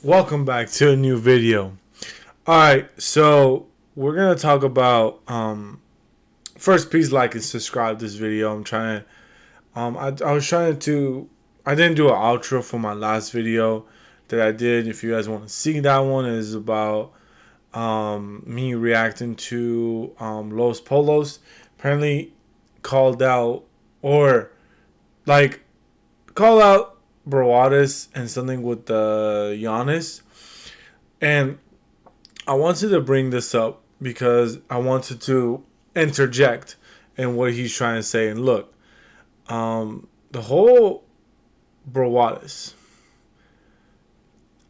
Welcome back to a new video. Alright, so we're gonna talk about first, please like and subscribe this video. I'm trying to I was trying to I didn't do an outro for my last video that I did. If you guys want to see that one, it is about me reacting to Los Polos. Apparently called out or like called out brawdias and something with the Giannis. And I wanted to bring this up because I wanted to interject in what he's trying to say. And look, the whole brawdias.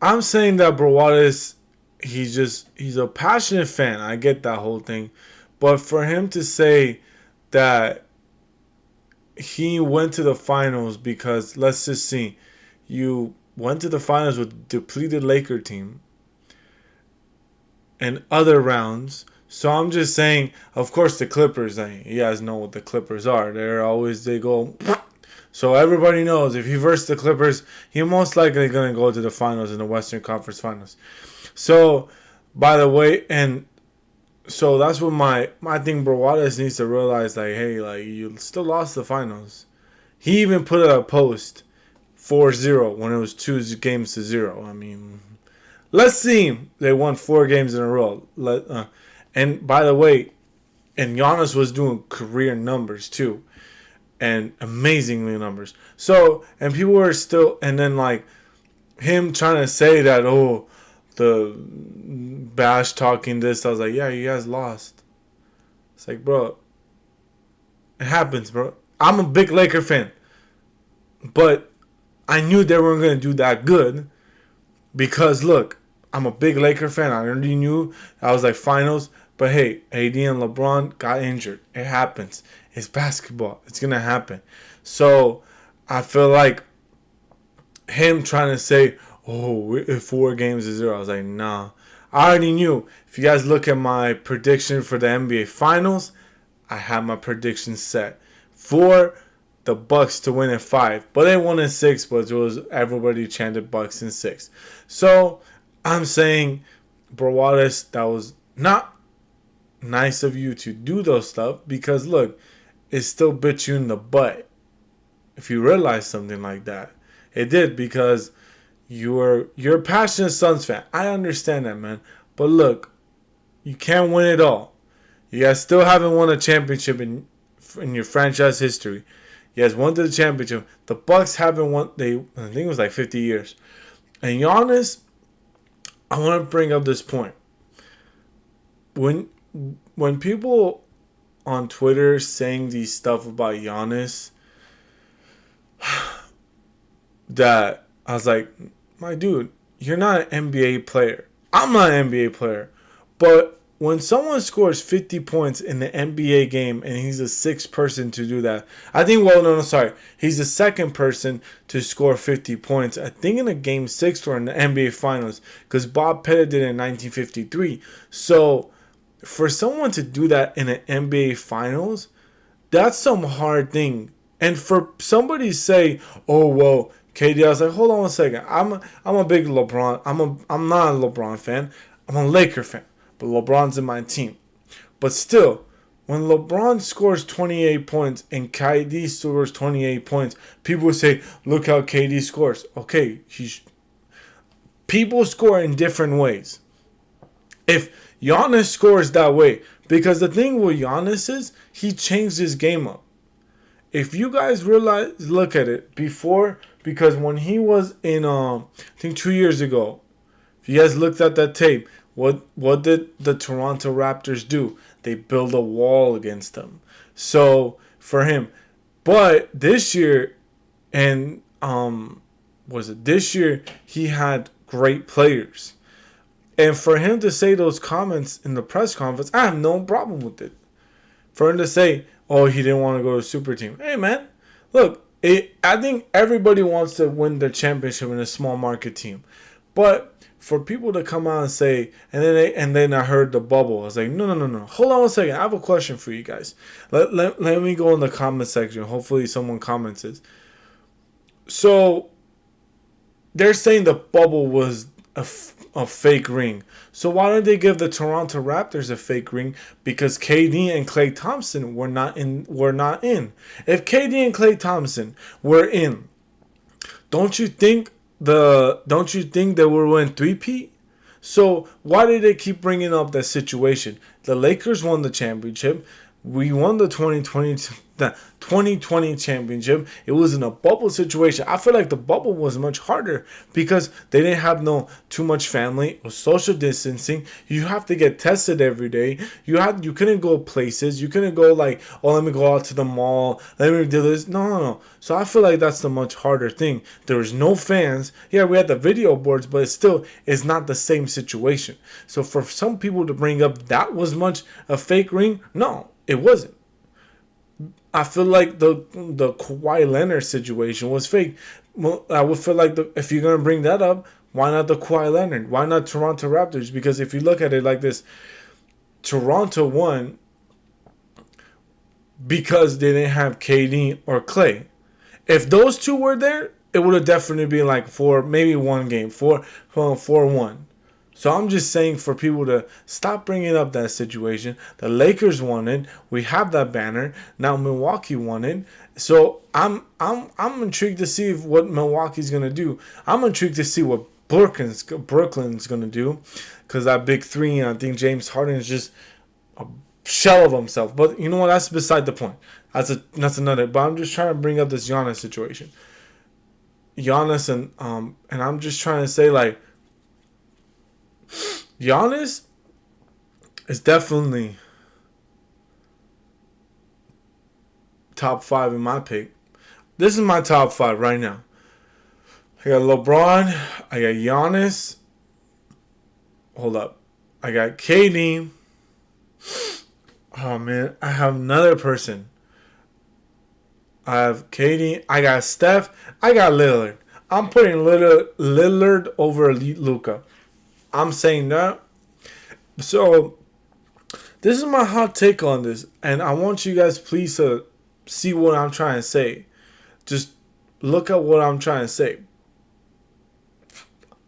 I'm saying that brawdias, he's a passionate fan. I get that whole thing, but for him to say that he went to the finals because, let's just see, you went to the finals with a depleted Laker team and other rounds. So I'm just saying, of course, the Clippers, you guys know what the Clippers are. They go. So everybody knows if he versus the Clippers, he most likely going to go to the finals in the Western Conference Finals. So, by the way, and so that's what my thing, brawdias needs to realize, like, hey, like, you still lost the finals. He even put a post 4-0 when it was 2 games to 0. I mean, let's see. They won 4 games in a row. And by the way, and Giannis was doing career numbers too, and amazingly numbers. So, and people were still, and then like him trying to say that, oh, the bash talking this. I was like, yeah, you guys lost. It's like, bro, it happens, bro. I'm a big Laker fan, but I knew they weren't gonna do that good because look, I'm a big Laker fan. I already knew I was like finals. But hey, AD and LeBron got injured. It happens. It's basketball. It's going to happen. So I feel like him trying to say, oh, 4 games to 0. I was like, nah. I already knew. If you guys look at my prediction for the NBA Finals, I had my prediction set for the Bucks to win in 5. But they won in 6, but it was everybody chanted Bucks in 6. So I'm saying, brawdias, that was not nice of you to do those stuff because look, it still bit you in the butt if you realize something like that. It did because you're a passionate Suns fan. I understand that, man. But look, you can't win it all. You guys still haven't won a championship in your franchise history. You guys won to the championship. The Bucks haven't won. I think it was like 50 years. And Giannis, I want to bring up this point. When people on Twitter saying these stuff about Giannis, that I was like, my dude, you're not an NBA player. I'm not an NBA player. But when someone scores 50 points in the NBA game and he's the sixth person to do that, I think, sorry. He's the second person to score 50 points, I think in a game 6 or in the NBA Finals, because Bob Pettit did it in 1953. So for someone to do that in an NBA Finals, that's some hard thing. And for somebody to say, oh, well, KD, I was like, hold on 1 second. I'm a big LeBron. I'm not a LeBron fan. I'm a Laker fan. But LeBron's in my team. But still, when LeBron scores 28 points and KD scores 28 points, people say, look how KD scores. Okay, people score in different ways. If Giannis scores that way, because the thing with Giannis is he changed his game up. If you guys look at it before, because when he was in, I think 2 years ago, if you guys looked at that tape, what did the Toronto Raptors do? They built a wall against them. So for him, but this year, and this year he had great players. And for him to say those comments in the press conference, I have no problem with it. For him to say, oh, he didn't want to go to a super team. Hey, man, look, I think everybody wants to win the championship in a small market team. But for people to come out and say, and then I heard the bubble. I was like, no. Hold on 1 second. I have a question for you guys. Let me go in the comment section. Hopefully someone comments it. So they're saying the bubble was a fake ring. So why did they give the Toronto Raptors a fake ring? Because KD and Klay Thompson were not in. Were not in. If KD and Klay Thompson were in, don't you think they would win three-peat? So why did they keep bringing up that situation? The Lakers won the championship. We won the 2020 championship. It was in a bubble situation. I feel like the bubble was much harder because they didn't have no too much family or social distancing. You have to get tested every day. You couldn't go places. You couldn't go like, oh, let me go out to the mall. Let me do this. No. So I feel like that's the much harder thing. There was no fans. Yeah, we had the video boards, but it's not the same situation. So for some people to bring up that was much a fake ring, no. It wasn't. I feel like the Kawhi Leonard situation was fake. Well, I would feel like if you're gonna bring that up, why not the Kawhi Leonard? Why not Toronto Raptors? Because if you look at it like this, Toronto won because they didn't have KD or Klay. If those two were there, it would have definitely been like maybe one game, 4-1. So I'm just saying for people to stop bringing up that situation. The Lakers won it. We have that banner. Now Milwaukee won it. So I'm intrigued to see what Milwaukee's gonna do. I'm intrigued to see what Brooklyn's gonna do, because that big three, and I think James Harden is just a shell of himself. But you know what? That's beside the point. That's another. But I'm just trying to bring up this Giannis situation. Giannis and I'm just trying to say like. Giannis is definitely top 5 in my pick. This is my top 5 right now. I got LeBron. I got Giannis. Hold up. I got KD. Oh, man. I have another person. I have KD. I got Steph. I got Lillard. I'm putting Lillard over Luka. I'm saying that. So, this is my hot take on this. And I want you guys please to see what I'm trying to say. Just look at what I'm trying to say.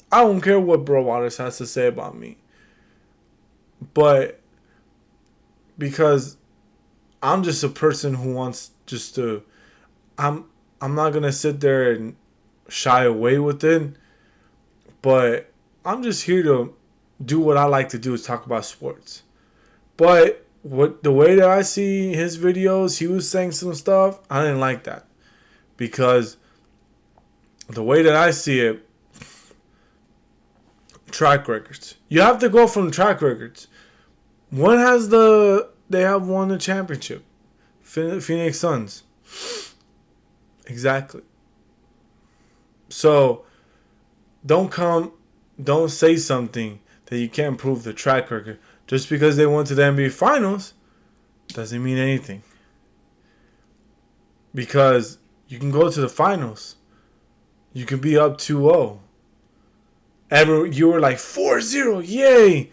I don't care what brawdias has to say about me. But because I'm just a person who wants just to... I'm not going to sit there and shy away with it. But... I'm just here to do what I like to do, is talk about sports. But the way that I see his videos, he was saying some stuff, I didn't like that. Because the way that I see it, track records. You have to go from track records. When has they have won the championship? Phoenix Suns. Exactly. So don't say something that you can't prove the track record. Just because they went to the NBA Finals doesn't mean anything. Because you can go to the finals. You can be up 2-0. You were like 4-0, yay!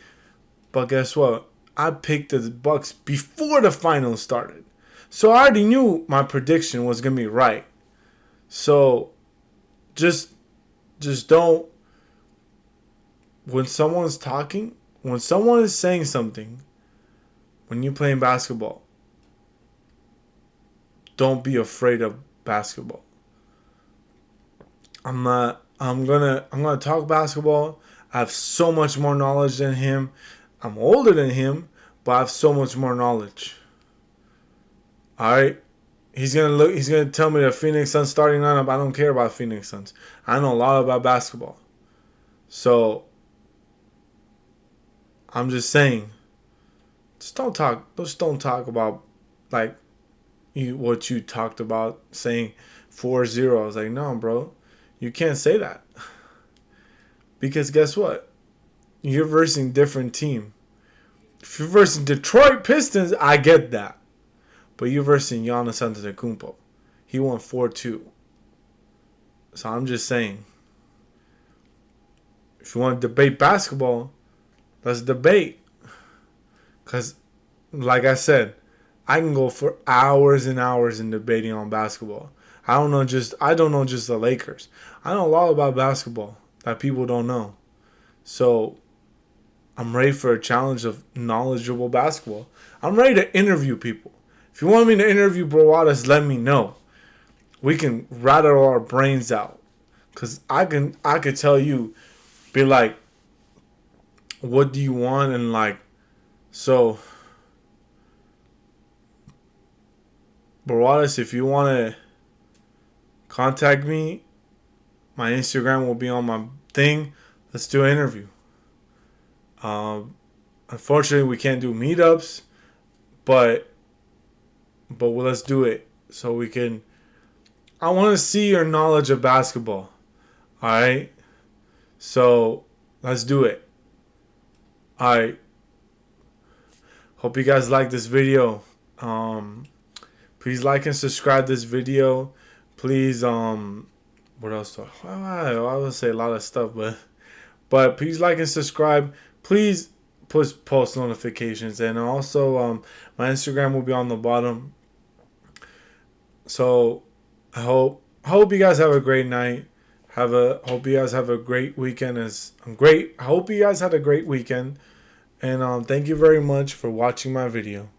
But guess what? I picked the Bucks before the finals started. So I already knew my prediction was going to be right. So just don't... When someone's talking, when someone is saying something, when you're playing basketball, don't be afraid of basketball. I'm gonna talk basketball. I have so much more knowledge than him. I'm older than him, but I have so much more knowledge. Alright? He's gonna tell me the Phoenix Suns starting lineup. I don't care about Phoenix Suns. I know a lot about basketball. So I'm just saying, just don't talk about like what you talked about saying 4-0. I was like, no, bro, you can't say that. Because guess what? You're versing different team. If you're versing Detroit Pistons, I get that. But you're versing Giannis Antetokounmpo. He won 4-2. So I'm just saying, if you want to debate basketball, let's debate. Because, like I said, I can go for hours and hours in debating on basketball. I don't know just the Lakers. I know a lot about basketball that people don't know. So I'm ready for a challenge of knowledgeable basketball. I'm ready to interview people. If you want me to interview brawdias, let me know. We can rattle our brains out. Cause I could tell you, be like, what do you want? And like, so brawdias, if you wanna contact me, my Instagram will be on my thing. Let's do an interview. Um, Unfortunately, we can't do meetups, but well, let's do it so we can. I want to see your knowledge of basketball. All right, so let's do it. All right. Hope you guys like this video. Um, Please like and subscribe this video. Please, what else? I would say a lot of stuff, but please like and subscribe. Please push post notifications, and also my Instagram will be on the bottom. So I hope you guys have a great night. Hope you guys have a great weekend. I hope you guys had a great weekend, and thank you very much for watching my video.